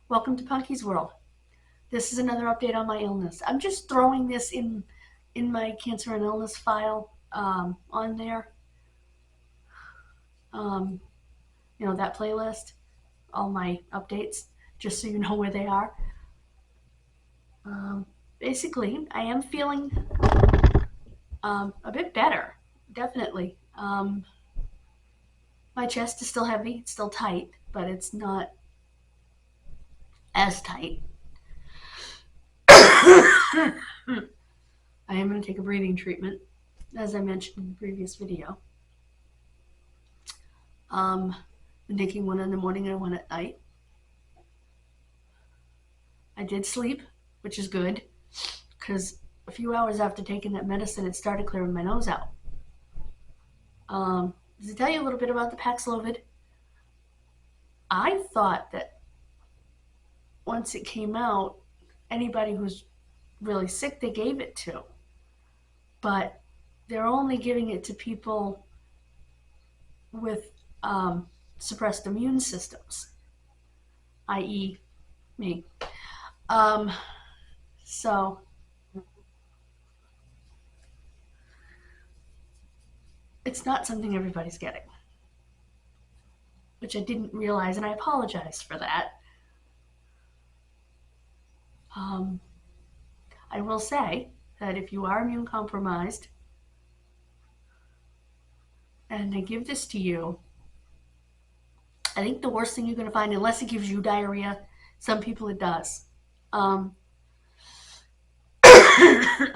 Welcome to Punky's World. This is another update on my illness. I'm just throwing this in my cancer and illness file on there. Um, that playlist, all my updates, just so you know where they are. Basically, I am feeling a bit better, definitely. My chest is still heavy, it's still tight, but it's not as tight. I am going to take a breathing treatment, as I mentioned in the previous video. I'm taking one in the morning and one at night. I did sleep, which is good, because a few hours after taking that medicine, it started clearing my nose out. To tell you a little bit about the Paxlovid, I thought that once it came out, anybody who's really sick, they gave it to. But they're only giving it to people with suppressed immune systems, i.e. me. So it's not something everybody's getting, which I didn't realize, and I apologize for that. I will say that if you are immune compromised and they give this to you, I think the worst thing you're going to find, unless it gives you diarrhea, some people it does. I've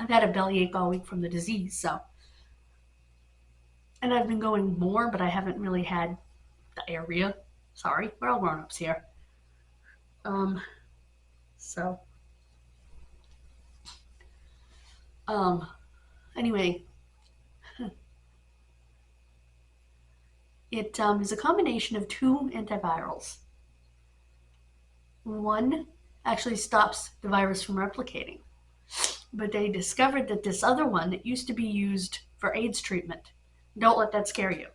had a bellyache all week from the disease, and I've been going more, but I haven't really had diarrhea. Sorry, we're all grown-ups here. Anyway, it is a combination of two antivirals. One actually stops the virus from replicating, but they discovered that this other one that used to be used for AIDS treatment, don't let that scare you,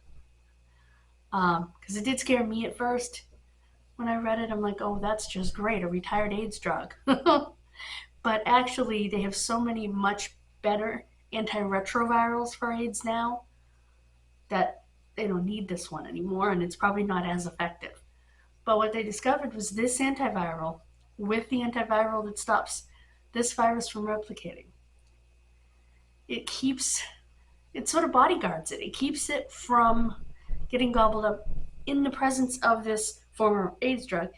because it did scare me at first. When I read it, I'm like, oh, that's just great, a retired AIDS drug. But actually, they have so many much better antiretrovirals for AIDS now that they don't need this one anymore, and it's probably not as effective. But what they discovered was this antiviral with the antiviral that stops this virus from replicating. It sort of bodyguards it. It keeps it from getting gobbled up in the presence of this former AIDS drug.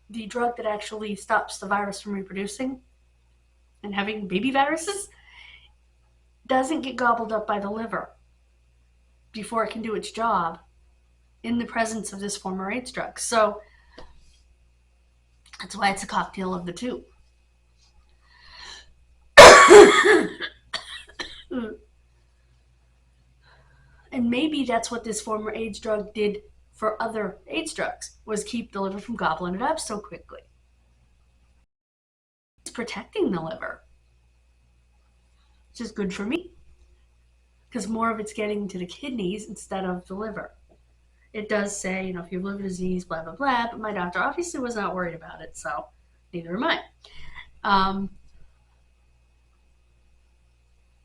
The drug that actually stops the virus from reproducing and having baby viruses doesn't get gobbled up by the liver before it can do its job in the presence of this former AIDS drug. So that's why it's a cocktail of the two. And maybe that's what this former AIDS drug did for other AIDS drugs, was keep the liver from gobbling it up so quickly. It's protecting the liver, which is good for me, because more of it's getting to the kidneys instead of the liver. It does say, if you have liver disease, blah, blah, blah, but my doctor obviously was not worried about it, so neither am I.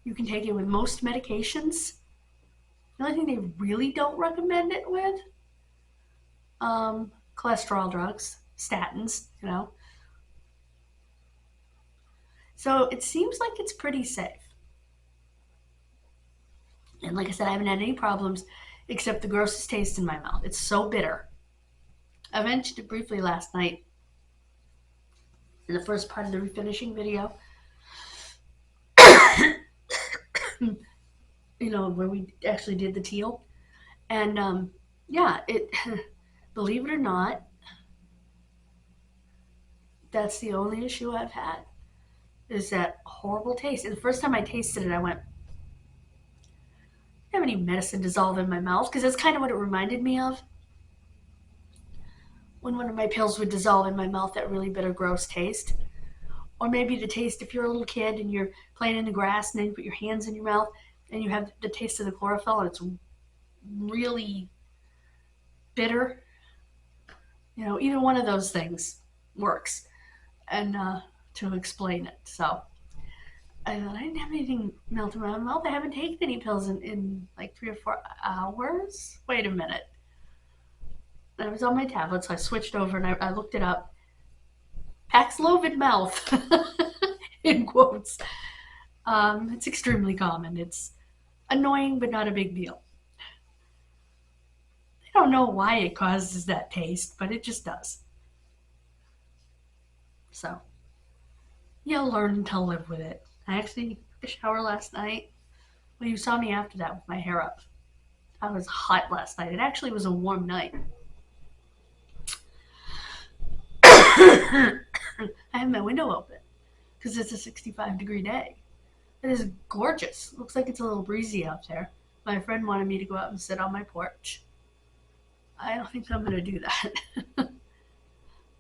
You can take it with most medications. The only thing they really don't recommend it with, cholesterol drugs, statins, So it seems like it's pretty safe. And like I said, I haven't had any problems except the grossest taste in my mouth. It's so bitter. I mentioned it briefly last night in the first part of the refinishing video. Where we actually did the teal. And believe it or not, that's the only issue I've had, is that horrible taste. And the first time I tasted it, I went, I don't have any medicine dissolve in my mouth, because that's kind of what it reminded me of. When one of my pills would dissolve in my mouth, that really bitter, gross taste. Or maybe the taste, if you're a little kid and you're playing in the grass and then you put your hands in your mouth and you have the taste of the chlorophyll and it's really bitter. Either one of those things. works, and to explain it. So I thought, I didn't have anything melt in my mouth. I haven't taken any pills in like 3 or 4 hours. Wait a minute. I was on my tablet, so I switched over and I looked it up. Paxlovid mouth, in quotes. It's extremely common. It's annoying, but not a big deal. I don't know why it causes that taste, but it just does. So you'll learn to live with it. I actually took a shower last night. Well, you saw me after that with my hair up. I was hot last night. It actually was a warm night. I have my window open because it's a 65-degree day. It is gorgeous. Looks like it's a little breezy out there. My friend wanted me to go out and sit on my porch. I don't think I'm going to do that.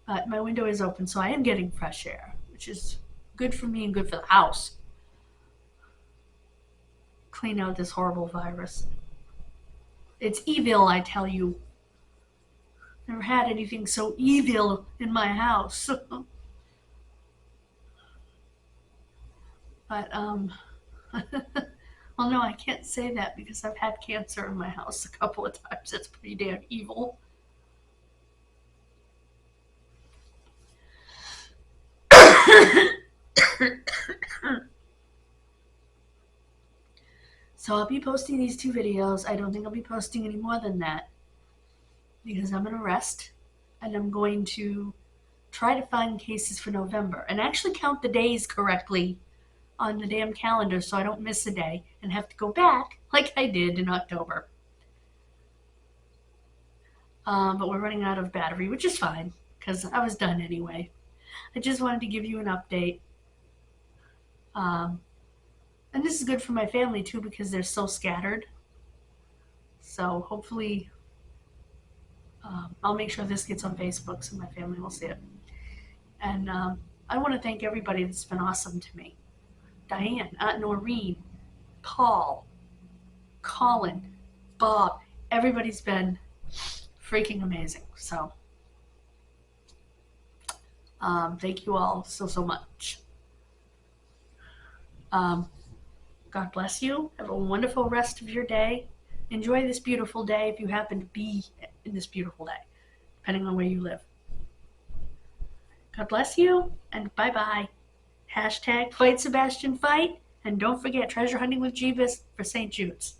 But my window is open, so I am getting fresh air, which is good for me and good for the house. Clean out this horrible virus. It's evil, I tell you. Never had anything so evil in my house. But, well, no, I can't say that because I've had cancer in my house a couple of times. It's pretty damn evil. So I'll be posting these 2 videos. I don't think I'll be posting any more than that because I'm going to rest and I'm going to try to find cases for November and actually count the days correctly on the damn calendar so I don't miss a day and have to go back like I did in October. But we're running out of battery, which is fine because I was done anyway. I just wanted to give you an update. And this is good for my family too because they're so scattered. So hopefully I'll make sure this gets on Facebook so my family will see it. And I want to thank everybody that's been awesome to me. Diane, Aunt Noreen, Paul, Colin, Bob, everybody's been freaking amazing. So thank you all so much. God bless you. Have a wonderful rest of your day. Enjoy this beautiful day if you happen to be in this beautiful day, depending on where you live. God bless you, and bye-bye. # Fight Sebastian Fight, and don't forget Treasure Hunting with Jeebus for St. Jude's.